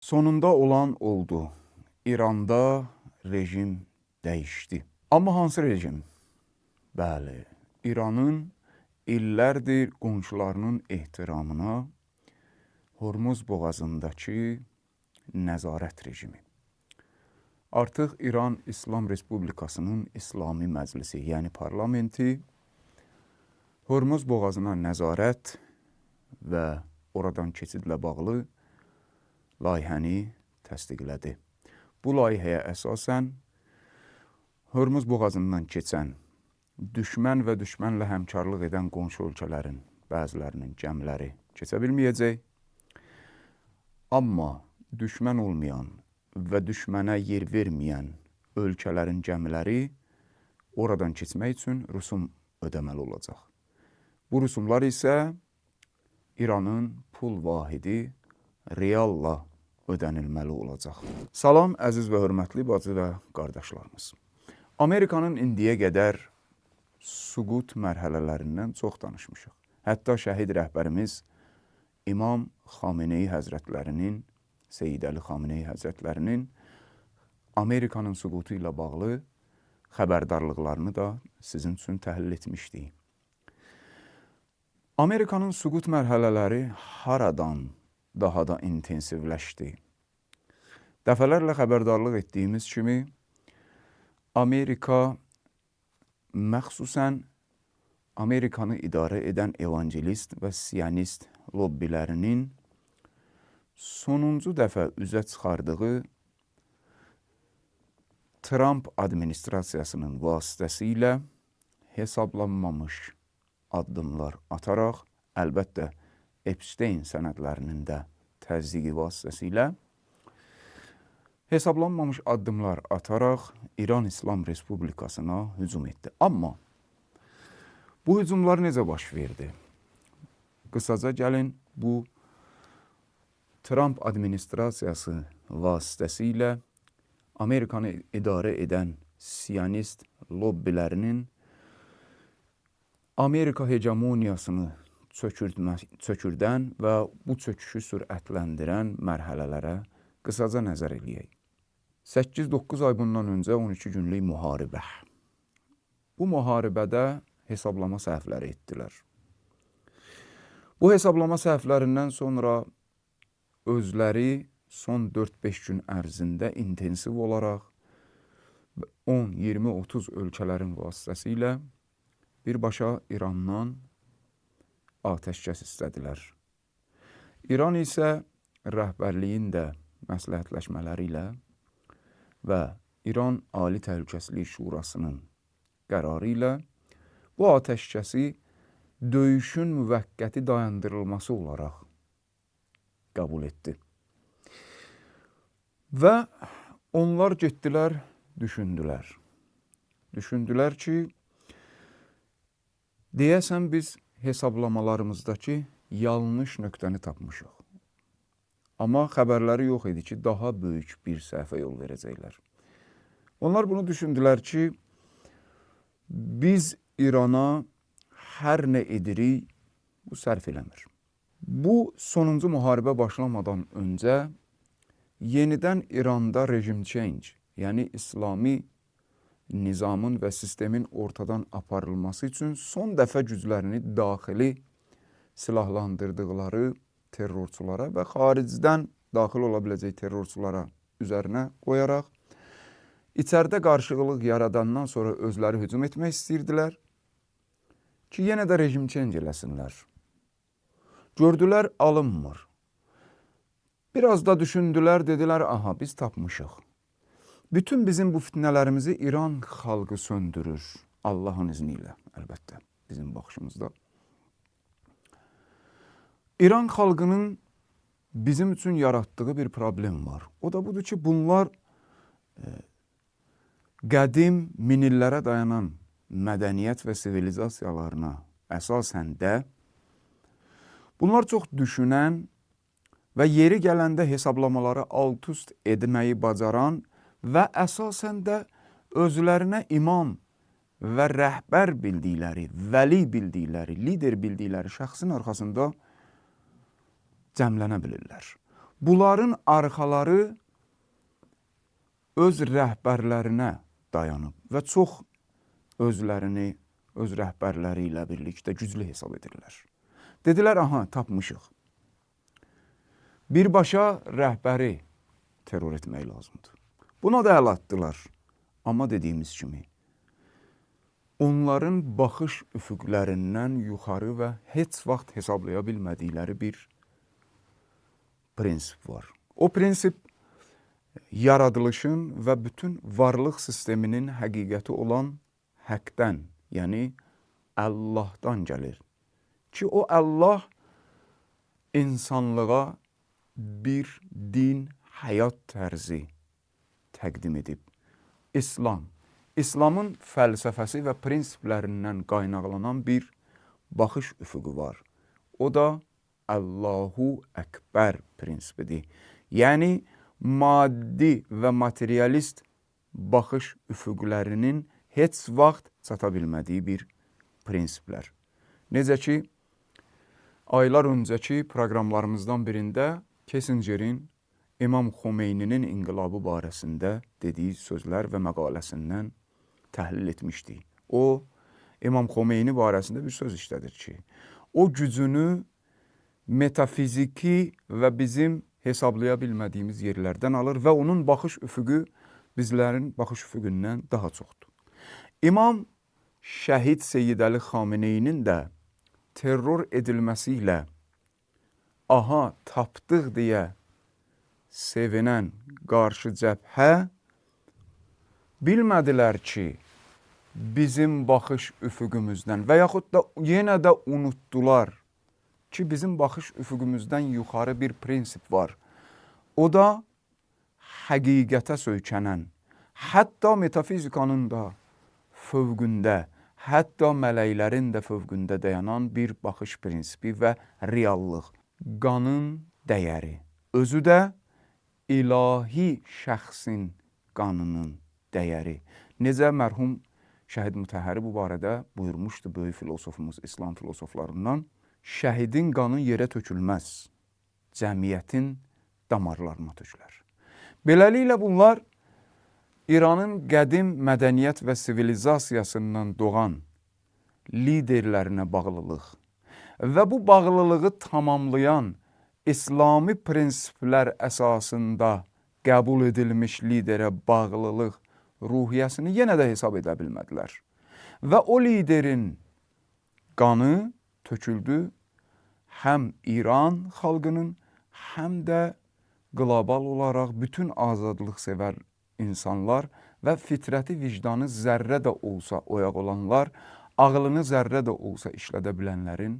Sonunda olan oldu. İranda rejim dəyişdi. Amma hansı rejim? Bəli, İranın illərdir qonşularının ehtiramına Hormuz boğazındakı nəzarət rejimi. Artıq İran İslam Respublikasının İslami Məclisi, yəni parlamenti Hormuz boğazına nəzarət və oradan keçidlə bağlı layihəni təsdiqlədi. Bu layihəyə əsasən Hormuz boğazından keçən düşmən və düşmənlə həmkarlıq edən qonşu ölkələrin bəzilərinin gəmiləri keçə bilməyəcək. Amma düşmən olmayan və düşmənə yer verməyən ölkələrin gəmiləri oradan keçmək üçün rüsum ödəməli olacaq. Bu rüsumlar isə İranın pul vahidi realla ödənilməli olacaq. Salam, əziz və hörmətli bacı və qardaşlarımız. Amerikanın indiyə qədər süqut mərhələlərindən çox danışmışıq. Hətta şəhid rəhbərimiz İmam Xameneyi Həzrətlərinin, Seyyid Əli Xameneyi Həzrətlərinin Amerikanın süqutu ilə bağlı xəbərdarlıqlarını da sizin üçün təhlil etmişdik. Amerikanın süqut mərhələləri haradan daha da intensivləşdi? Dəfələrlə xəbərdarlıq etdiyimiz kimi, Amerika məxsusən Amerikanı idarə edən evangelist və siyonist lobbilərinin sonuncu dəfə üzə çıxardığı Trump administrasiyasının vasitəsilə hesablanmamış addımlar ataraq, əlbəttə Epstein sənədlərinin də təsdiqi vasitəsilə hesablanmamış addımlar ataraq İran İslam Respublikasına hücum etdi. Amma bu hücumlar necə baş verdi? Qısaca gəlin, bu Trump administrasiyası vasitəsilə Amerikanı idarə edən siyonist lobbilərinin Amerika hegemoniyasını çökürdən və bu çöküşü sürətləndirən mərhələlərə qısaca nəzər eləyək. 8-9 ay bundan öncə 12 günlük müharibə. Bu müharibədə hesablama səhvləri etdilər. Bu hesablama səhvlərindən sonra özləri son 4-5 gün ərzində intensiv olaraq 10, 20, 30 ölkələrin vasitəsilə birbaşa İrandan atəşkəs istədilər. İran isə rəhbərliyin də məsləhətləşmələri ilə və İran Ali Təhlükəsizlik Şurasının qərarı ilə bu atəşkəsi döyüşün müvəqqəti dayandırılması olaraq qəbul etdi. Və onlar getdilər, düşündülər. Düşündülər ki, deyəsən biz hesablamalarımızdakı yanlış nöqtəni tapmışıq. Amma xəbərləri yox idi ki, daha böyük bir səhvə yol verəcəklər. Onlar bunu düşündülər ki, biz İrana hər nə edirik, bu sərf eləmir. Bu sonuncu müharibə başlamadan öncə yenidən İranda rejim change, yəni İslami nizamın və sistemin ortadan aparılması üçün son dəfə güclərini daxili silahlandırdıqları terrorçulara və xaricdən daxil ola biləcək terrorçulara üzərinə qoyaraq, içəridə qarşılıq yaradandan sonra özləri hücum etmək istəyirdilər ki, yenə də rejim change eləsinlər. Gördülər, alınmır. Biraz da düşündülər, dedilər, aha, biz tapmışıq. Bütün bizim bu fitnələrimizi İran xalqı söndürür. Allahın izni ilə, əlbəttə, bizim baxışımızda. İran xalqının bizim üçün yaratdığı bir problem var. O da budur ki, bunlar qədim minillərə dayanan mədəniyyət və sivilizasiyalarına əsasən də bunlar çox düşünən və yeri gələndə hesablamaları alt-üst etməyi bacaran və əsasən də özlərinə imam və rəhbər bildikləri, vəli bildikləri, lider bildikləri şəxsin arxasında cəmlənə bilirlər. Bunların arxaları öz rəhbərlərinə dayanıb və çox özlərini öz rəhbərləri ilə birlikdə güclü hesab edirlər. Dedilər, aha, tapmışıq. Birbaşa rəhbəri terror etmək lazımdır. Buna da əl atdılar. Amma dediyimiz kimi, onların baxış üfüqlərindən yuxarı və heç vaxt hesablaya bilmədikləri bir prinsip var. O prinsip yaradılışın və bütün varlıq sisteminin həqiqəti olan həqdən, yəni Allahdan gəlir. Ki o Allah insanlığa bir din, həyat tərzi təqdim edib. İslam. İslamın fəlsəfəsi və prinsiplərindən qaynaqlanan bir baxış üfüqü var. O da Allahu Əkbər prinsipidir. Yəni, maddi və materialist baxış üfüqlərinin heç vaxt çata bilmədiyi bir prinsiplər. Necə ki, aylar öncəki proqramlarımızdan birində Kissingerin İmam Xomeyninin inqilabı barəsində dediyi sözlər və məqaləsindən təhlil etmişdik. O, İmam Xomeyni barəsində bir söz işlədir ki, o gücünü metafiziki və bizim hesablaya bilmədiyimiz yerlərdən alır və onun baxış üfüqü bizlərin baxış üfüqündən daha çoxdur. İmam Şəhid Seyyid Əli Xameneyinin də terror edilməsi ilə aha, tapdıq deyə sevinən qarşı cəbhə bilmədilər ki, bizim baxış üfüqümüzdən və yaxud da yenə də unutdular ki, bizim baxış üfüqümüzdən yuxarı bir prinsip var. O da həqiqətə söykənən, hətta metafizikanın da fövqündə, hətta mələklərin də fövqündə dayanan bir baxış prinsipi və reallıq. Qanın dəyəri. Özü də ilahi şəxsin qanının dəyəri. Necə mərhum Şəhid Mütəhhəri bu barədə buyurmuşdu böyük filosofumuz, İslam filosoflarından. Şəhidin qanı yerə tökülməz, cəmiyyətin damarlarına tökülər. Beləliklə bunlar İranın qədim mədəniyyət və sivilizasiyasından doğan liderlərinə bağlılıq və bu bağlılığı tamamlayan İslami prinsiplər əsasında qəbul edilmiş liderə bağlılıq ruhiyyəsini yenə də hesab edə bilmədilər. Və o liderin qanı töküldü həm İran xalqının, həm də qlobal olaraq bütün azadlıq sevər insanlar və fitrəti vicdanı zərrə də olsa oyaq olanlar, ağlını zərrə də olsa işlədə bilənlərin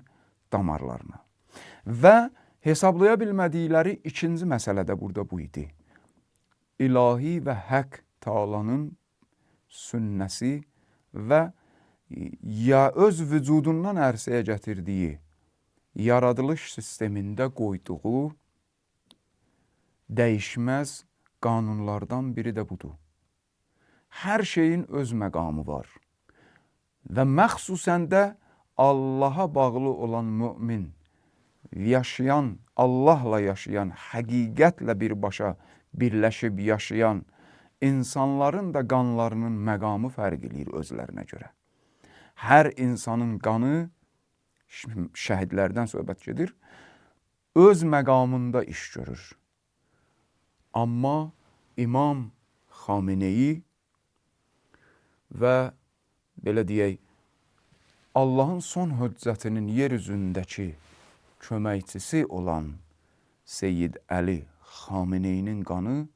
damarlarına. Və hesablaya bilmədikləri ikinci məsələ də burada bu idi. İlahi və həq Taalanın sünnəsi və ya öz vücudundan ərsəyə gətirdiyi yaradılış sistemində qoyduğu dəyişməz qanunlardan biri də budur. Hər şeyin öz məqamı var və məxsusən də Allaha bağlı olan mümin, yaşayan, Allahla yaşayan, həqiqətlə birbaşa birləşib yaşayan insanların da qanlarının məqamı fərq edir özlərinə görə. Hər insanın qanı, şəhidlərdən söhbət gedir, öz məqamında iş görür. Amma İmam Xameneyi və belə deyək, Allahın son höccətinin yer üzündəki köməkçisi olan Seyyid Əli Xameneyinin qanı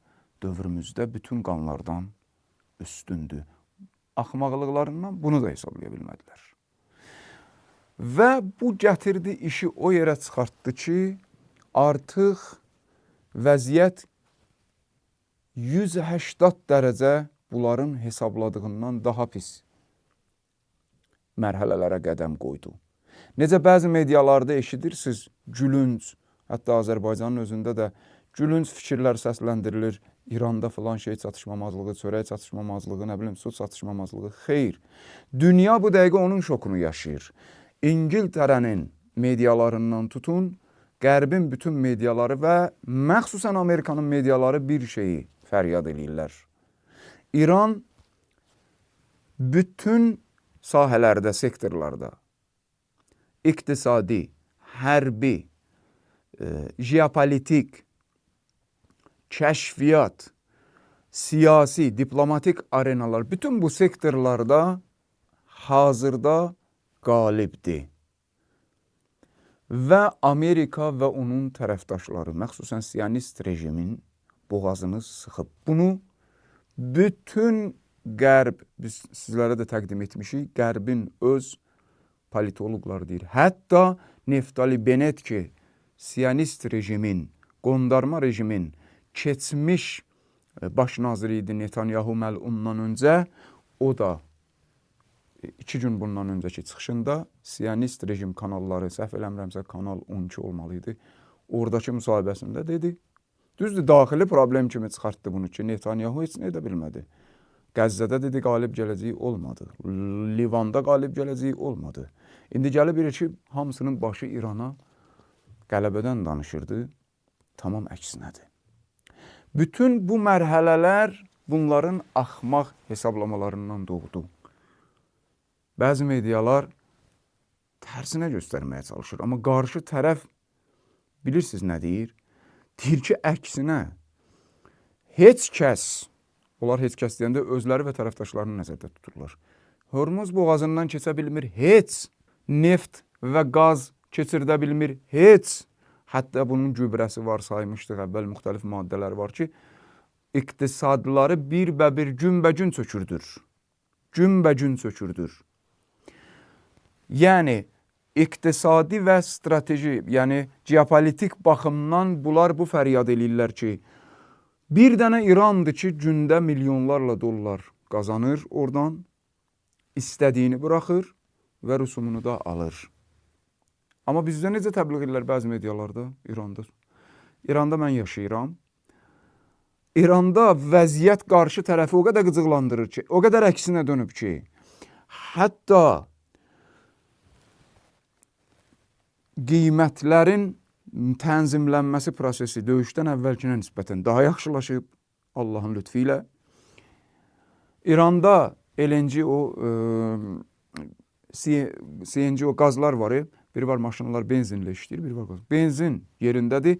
dövrümüzdə bütün qanlardan üstündür. Axmaqlıqlarından bunu da hesablaya bilmədilər. Və bu gətirdi işi o yerə çıxartdı ki, artıq vəziyyət 180 dərəcə bunların hesabladığından daha pis mərhələlərə qədəm qoydu. Necə bəzi medialarda eşidirsiniz, gülünc, hətta Azərbaycanın özündə də gülünc fikirlər səsləndirilir. İranda filan şey çatışmamazlığı, çörək çatışmamazlığı, nə bilim, su çatışmamazlığı. Xeyr, dünya bu dəqiqə onun şokunu yaşayır. İngiltərənin medialarından tutun, Qərbin bütün mediaları və məxsusən Amerikanın mediaları bir şeyi fəryad edirlər. İran bütün sahələrdə, sektorlarda iqtisadi, hərbi, jeopolitik, kəşfiyyat, siyasi, diplomatik arenalar, bütün bu sektorlarda hazırda qalibdir. Və Amerika və onun tərəfdaşları, məxsusən Siyonist rejimin boğazını sıxıb. Bunu bütün Qərb, biz sizlərə də təqdim etmişik, Qərbin öz politoloqları deyir. Hətta Neftali Bennett ki, Siyonist rejimin, qondarma rejimin keçmiş baş naziri idi Netanyahu məlundan öncə, o da 2 gün bundan öncəki çıxışında Siyonist rejim kanalları, səhv eləmirəmsə Kanal 12 olmalıydı, oradakı müsahibəsində dedi. Düzdür, daxili problem kimi çıxartdı bunu ki, Netanyahu heç nə edə bilmədi. Qəzzədə dedi, qalib gələcəyi olmadı. Livanda qalib gələcəyi olmadı. İndi gəlib bilir ki, hamısının başı İrana qələbədən danışırdı. Tamam əksinədir. Bütün bu mərhələlər bunların axmaq hesablamalarından doğdu. Bəzi medialar tərsinə göstərməyə çalışır. Amma qarşı tərəf bilirsiniz nə deyir? Deyir ki, əksinə heç kəs, onlar heç kəs deyəndə özləri və tərəfdaşlarını nəzərdə tuturlar. Hörmüz boğazından keçə bilmir heç, neft və qaz keçirdə bilmir heç. Hətta bunun gübrəsi var, saymışdıq əvvəl, müxtəlif maddələr var ki, iqtisadları bir günbəgün çökürdür. Günbəgün çökürdür. Yəni, iqtisadi və strateji, yəni geopolitik baxımdan bunlar bu fəryad eləyirlər ki, bir dənə İrandır ki, gündə milyonlarla dollar qazanır oradan, istədiyini buraxır və rüsumunu da alır. Amma bizdə necə təbliğ edirlər bəzi medialarda, İranda? İranda mən yaşayıram. İranda vəziyyət qarşı tərəfi o qədər qıcıqlandırır ki, o qədər əksinə dönüb ki, hətta qiymətlərin tənzimlənməsi prosesi döyüşdən əvvəlkinə nisbətən daha yaxşılaşıb Allahın lütfü ilə. İranda LNG o CNG o qazlar var. Biri var maşınlar benzinlə işləyir, biri var qaz. Benzin yerindədir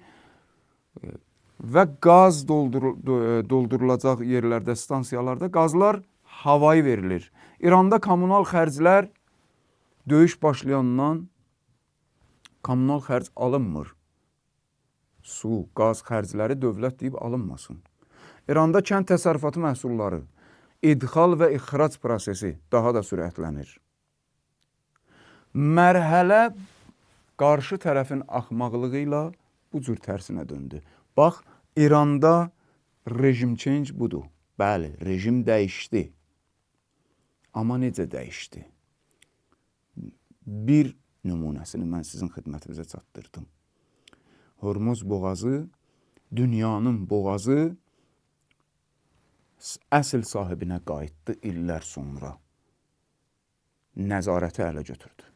və qaz doldurulacaq yerlərdə, stansiyalarda qazlar havayı verilir. İranda kommunal xərclər döyüş başlayandan kommunal xərc alınmır. Su, qaz xərcləri dövlət deyib alınmasın. İranda kənd təsərrüfatı məhsulları, idxal və ixrac prosesi daha da sürətlənir. Mərhələ qarşı tərəfin axmaqlığı ilə bu cür tərsinə döndü. Bax, İranda rejim change budur. Bəli, rejim dəyişdi. Amma necə dəyişdi? Bir nümunəsini mən sizin xidmətinizə çatdırdım. Hörmüz boğazı, dünyanın boğazı əsl sahibinə qayıtdı illər sonra. Nəzarəti ələ götürdü.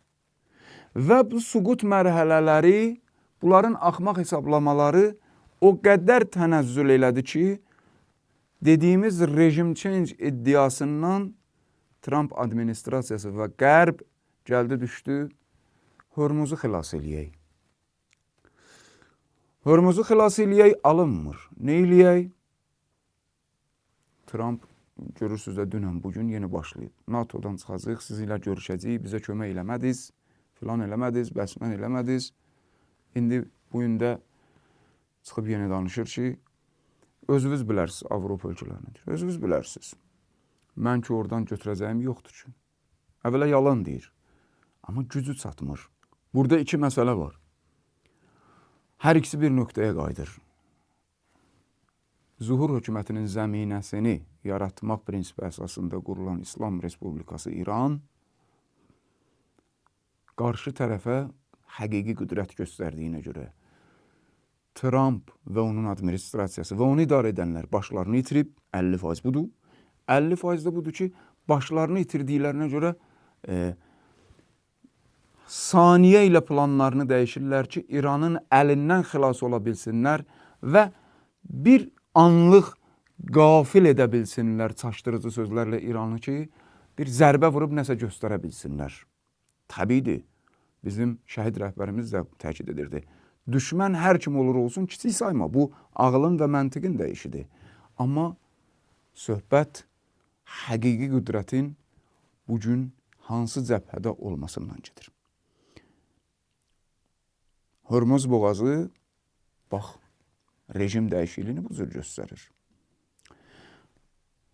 Və bu suqut mərhələləri, bunların axmaq hesablamaları o qədər tənəzzül elədi ki, dediyimiz rejim change iddiasından Trump administrasiyası və Qərb gəldi düşdü, Hörmüzü xilas eləyək. Hörmüzü xilas eləyək alınmır. Nə eləyək? Trump görürsünüz də dünən bugün yeni başlayıb. NATO'dan çıxacaq, sizinlə görüşəcəyik, bizə kömək eləmədiniz, filan eləmədiniz, bəsmən eləmədiniz. İndi bu gün də çıxıb yeni danışır ki, özünüz bilərsiniz Avropa ölkələrinə. Özünüz bilərsiniz. Mən ki oradan götürəcəyim yoxdur ki. Əvvələ yalan deyir. Amma gücü çatmır. Burada iki məsələ var. Hər ikisi bir nöqtəyə qayıdır. Zuhur hökumətinin zəminəsini yaratmaq prinsipi əsasında qurulan İslam Respublikası İran qarşı tərəfə həqiqi qüdrət göstərdiyinə görə Trump və onun administrasiyası və onu idarə edənlər başlarını itirib, 50% budur. 50% də budur ki, başlarını itirdiklərinə görə saniyə ilə planlarını dəyişirlər ki, İranın əlindən xilas ola bilsinlər və bir anlıq qafil edə bilsinlər çaşdırıcı sözlərlə İranı ki, bir zərbə vurub nəsə göstərə bilsinlər. Təbiidir, bizim şəhid rəhbərimiz də təkid edirdi. Düşmən hər kim olur olsun, kiçik sayma. Bu, ağılın və məntiqin də işidir. Amma söhbət həqiqi qüdrətin bugün hansı cəbhədə olmasından gedir. Hörmüz boğazı, bax, rejim dəyişikliyini bu cür göstərir.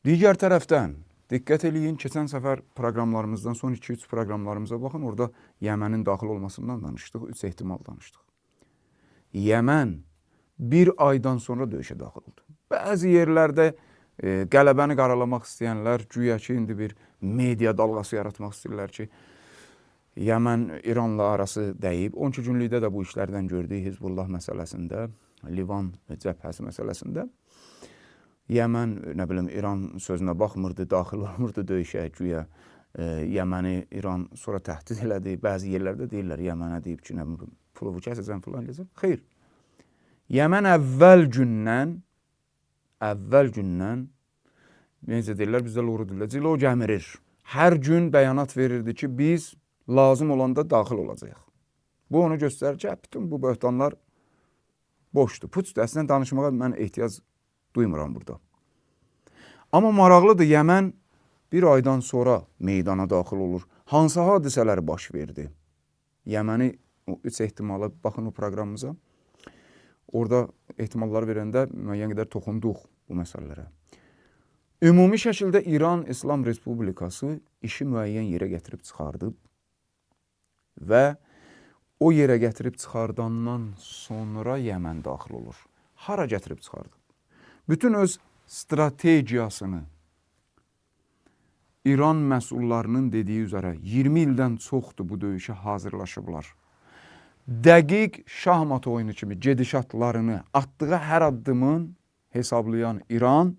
Digər tərəfdən, diqqət eləyin, keçən səfər proqramlarımızdan, son 2-3 proqramlarımıza baxın, orada Yəmənin daxil olmasından danışdıq, 3 ehtimal danışdıq. Yəmən bir aydan sonra döyüşə daxil oldu. Bəzi yerlərdə qələbəni qaralamaq istəyənlər, güya ki, indi bir media dalğası yaratmaq istəyirlər ki, Yəmən İranla arası dəyib. 12 günlükdə də bu işlərdən gördük Hizbullah məsələsində, Livan cəbhəsi məsələsində. Yəmən, nə bilim, İran sözünə baxmırdı, daxil olmurdu döyüşə, güya Yəməni İran sonra təhdid elədi. Bəzi yerlərdə deyirlər, Yəmənə deyib ki, nə bilim, puluvu kəsəcəm, filan eləyəcəm. Xeyr. Yəmən əvvəl gündən, necə deyirlər, bizdə loru dillə, cilo gəmirir. Hər gün bəyanat verirdi ki, biz lazım olanda daxil olacaq. Bu onu göstərir ki, bütün bu böhtanlar boşdur. Puç əslində danışmağa mən ehtiyac duymuram burada. Amma maraqlıdır, Yəmən bir aydan sonra meydana daxil olur. Hansı hadisələr baş verdi? Yəməni 3 ehtimala baxın o proqramımıza. Orada ehtimalları verəndə müəyyən qədər toxunduq bu məsələlərə. Ümumi şəkildə İran İslam Respublikası işi müəyyən yerə gətirib çıxardıb və o yerə gətirib çıxardandan sonra Yəmən daxil olur. Hara gətirib çıxardıb? Bütün öz strategiyasını İran məsullarının dediyi üzərə 20 ildən çoxdur bu döyüşə hazırlaşıblar. Dəqiq şahmat oyunu kimi gedişatlarını atdığı hər addımın hesablayan İran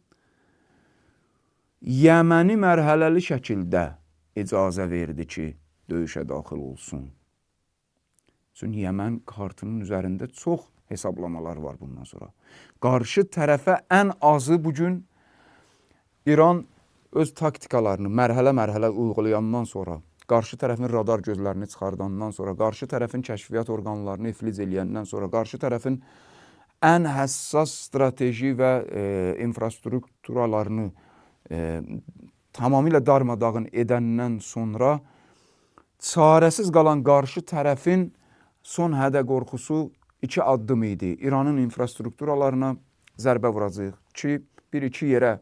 Yəməni mərhələli şəkildə icazə verdi ki, döyüşə daxil olsun. Çünki Yəmən kartının üzərində çox hesablamalar var bundan sonra. Qarşı tərəfə ən azı bugün İran öz taktikalarını mərhələ-mərhələ uygulayandan sonra, qarşı tərəfin radar gözlərini çıxardandan sonra, qarşı tərəfin kəşfiyyat orqanlarını iflic eləyəndən sonra, qarşı tərəfin ən həssas strateji və infrastrukturalarını tamamilə darmadağın edəndən sonra çarəsiz qalan qarşı tərəfin son hədə qorxusu 2 addım idi. İranın infrastrukturalarına zərbə vuracaq ki, 1-2 yerə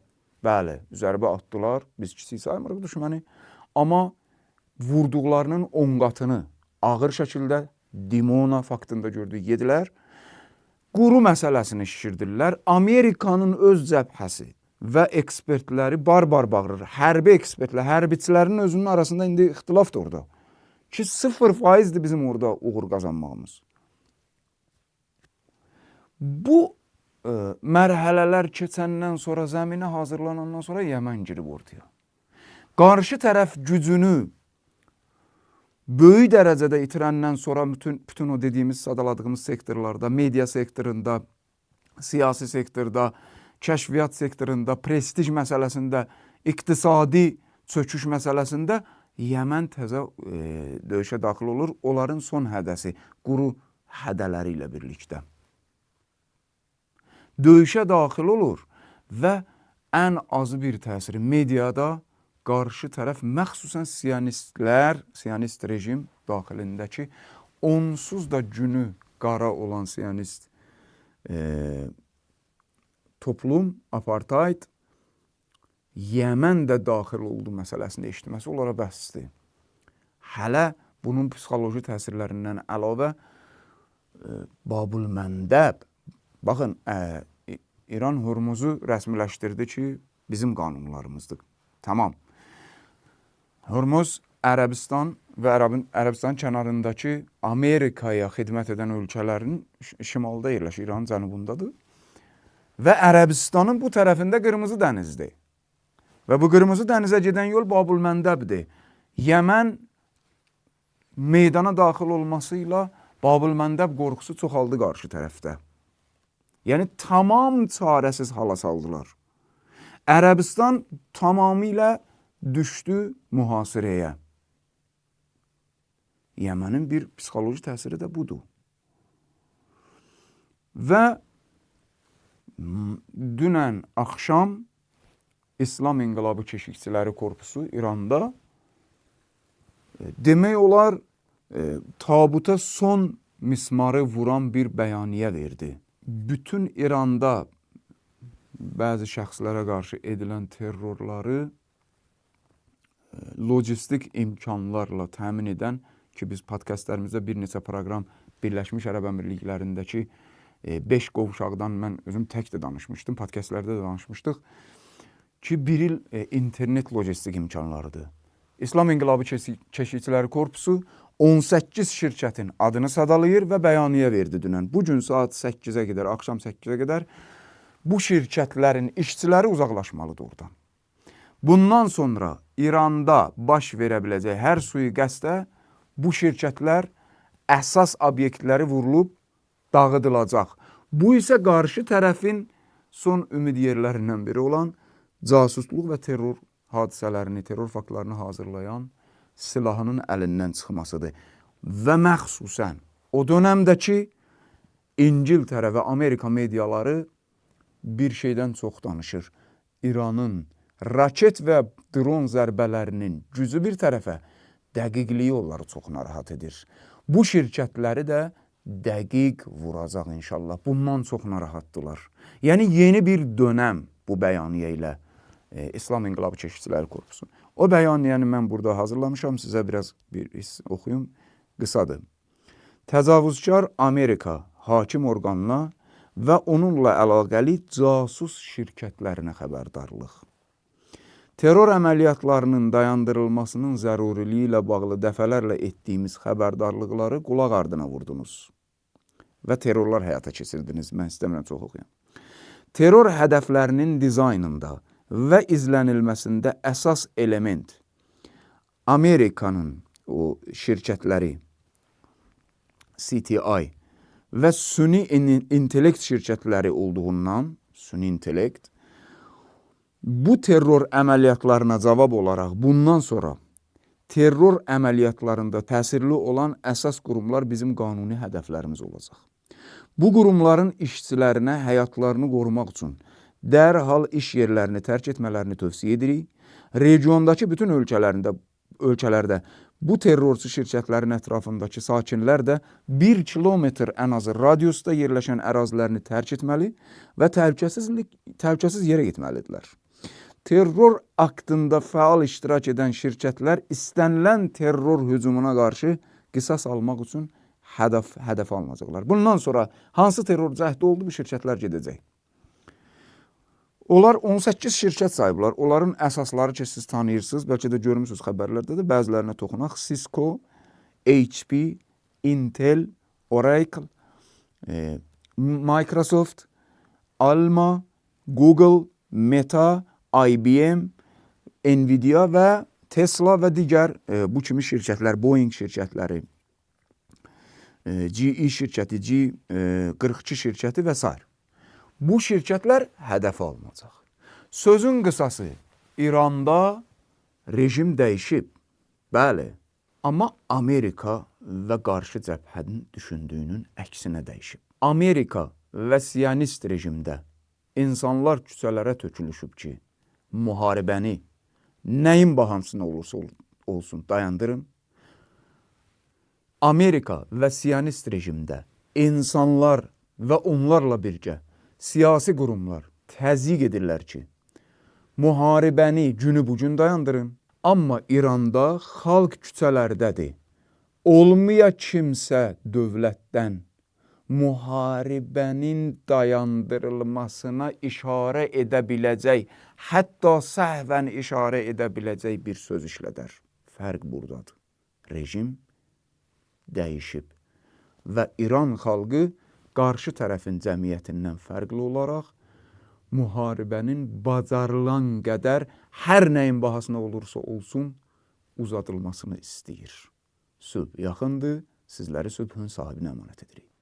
bəli, zərbə atdılar, biz kiçik saymırıq düşməni, amma vurduqlarının 10 qatını ağır şəkildə Dimona faktında gördük, yedilər. Quru məsələsini şişirdirlər. Amerikanın öz cəbhəsi və ekspertləri bar-bar bağırır. Hərbi ekspertlər, hərbiçilərin özünün arasında indi ixtilaf da orada. Ki 0%'dir bizim orada uğur qazanmağımız. Bu mərhələlər keçəndən sonra, zəminə hazırlanandan sonra Yəmən girib ortaya. Qarşı tərəf gücünü böyük dərəcədə itirəndən sonra bütün o dediyimiz, sadaladığımız sektorlarda, media sektorunda, siyasi sektorda, kəşfiyyat sektorunda, prestij məsələsində, iqtisadi çöküş məsələsində Yəmən təzə döyüşə daxil olur. Onların son hədəsi, quru hədələri ilə birlikdə. Döyüşə daxil olur və ən azı bir təsiri mediada qarşı tərəf, məxsusən siyonistlər, siyonist rejim daxilindəki onsuz da günü qara olan siyonist toplum, apartheid, Yəmən də daxil oldu məsələsində eşitməsi onlara bəhsdir. Hələ bunun psixoloji təsirlərindən əlavə Babul Məndəb, baxın, İran Hörmuzu rəsmiləşdirdi ki, bizim qanunlarımızdır. Tamam. Hörmuz Ərəbistan və Ərəbistan kənarındakı Amerikaya xidmət edən ölkələrin şimalda yerləşir, İranın cənubundadır. Və Ərəbistanın bu tərəfində Qırmızı dənizdir. Və bu Qırmızı dənizə gedən yol Babul Məndəbdir. Yəmən meydana daxil olmasıyla Babılməndəb qorxusu çoxaldı qarşı tərəfdə. Yəni tamam çarəsiz hala saldılar. Ərəbistan tamamilə düşdü mühasirəyə. Yəmənin bir psixoloji təsiri də budur. Və dünən axşam İslam İnqilabı Keşikçiləri Korpusu İranda demək olar tabuta son mismarı vuran bir bəyaniyyə verdi. Bütün İranda bəzi şəxslərə qarşı edilən terrorları lojistik imkanlarla təmin edən ki, biz podkastlərimizdə bir neçə proqram Birləşmiş Ərəb Əmirliklərindəki 5 qovşaqdan mən özüm tək də danışmışdım, podkastlərdə də danışmışdıq ki, bir il internet lojistik imkanlarıdır. İslam İnqilabı Keşikçiləri Korpusu 18 şirkətin adını sadalayır və bəyaniyyə verdi dünən. Bugün saat 8-ə qədər, axşam 8-ə qədər bu şirkətlərin işçiləri uzaqlaşmalıdır oradan. Bundan sonra İranda baş verə biləcək hər sui-qəsdə bu şirkətlər əsas obyektləri vurulub dağıdılacaq. Bu isə qarşı tərəfin son ümid yerlərindən biri olan casusluq və terror hadisələrini, terror faktlarını hazırlayan silahının əlindən çıxmasıdır. Və məxsusən o dönəmdəki İngiltərə və Amerika mediaları bir şeydən çox danışır. İranın raket və dron zərbələrinin gücü bir tərəfə, dəqiqliyi onları çox narahat edir. Bu şirkətləri də dəqiq vuracaq inşallah. Bundan çox narahatdılar. Yəni yeni bir dönəm bu bəyaniyyə ilə İslam İnqilabı Keşikçiləri Korpusu. O bəyaniyəni mən burada hazırlamışam. Sizə biraz bir oxuyum. Qısadır. Təcavüzkar Amerika hakim orqanına və onunla əlaqəli casus şirkətlərinə xəbərdarlıq. Terror əməliyyatlarının dayandırılmasının zəruriliyi ilə bağlı dəfələrlə etdiyimiz xəbərdarlıqları qulaq ardına vurdunuz və terrorlar həyata keçirdiniz. Mən istəmirəm çox oxuyam. Terror hədəflərinin dizaynında və izlənilməsində əsas element Amerikanın o şirkətləri CTI və süni intellekt şirkətləri olduğundan, süni intellekt, bu terror əməliyyatlarına cavab olaraq bundan sonra terror əməliyyatlarında təsirli olan əsas qurumlar bizim qanuni hədəflərimiz olacaq. Bu qurumların işçilərinə həyatlarını qorumaq üçün dərhal iş yerlərini tərk etmələrini tövsiyə edirik. Regiondakı bütün ölkələrdə bu terrorçu şirkətlərin ətrafındakı sakinlər də 1 kilometr ən azı radiusda yerləşən ərazilərini tərk etməli və təhlükəsiz yerə getməlidirlər. Terror aktında fəal iştirak edən şirkətlər istənilən terror hücumuna qarşı qisas almaq üçün hədəf alınacaqlar. Bundan sonra hansı terror cəhdi oldu, bu şirkətlər gedəcək. Onlar 18 şirkət sayıblar. Onların əsasları ki, siz tanıyırsınız, bəlkə də görmüsünüz xəbərlərdə də, bəzilərinə toxunaq. Cisco, HP, Intel, Oracle, Microsoft, Alma, Google, Meta, IBM, Nvidia və Tesla və digər bu kimi şirkətlər, Boeing şirkətləri, GE şirkəti, G42 şirkəti və s. Bu şirkətlər hədəf alınacaq. Sözün qısası, İranda rejim dəyişib, bəli, amma Amerika və qarşı cəbhənin düşündüyünün əksinə dəyişib. Amerika və siyonist rejimdə insanlar küçələrə tökülüşüb ki, müharibəni nəyin bahasına olursa olsun dayandırın. Amerika və siyonist rejimdə insanlar və onlarla birgə siyasi qurumlar təzyiq edirlər ki, müharibəni günü bugün dayandırın. Amma İranda xalq küçələrdədir. Olmaya kimsə dövlətdən müharibənin dayandırılmasına işarə edə biləcək, hətta səhvən işarə edə biləcək bir söz işlədər. Fərq buradadır. Rejim dəyişib və İran xalqı qarşı tərəfin cəmiyyətindən fərqli olaraq müharibənin bacarılan qədər hər nəyin bahasına olursa olsun uzadılmasını istəyir. Sübh yaxındır. Sizləri sübhün sahibinə əmanət edirik.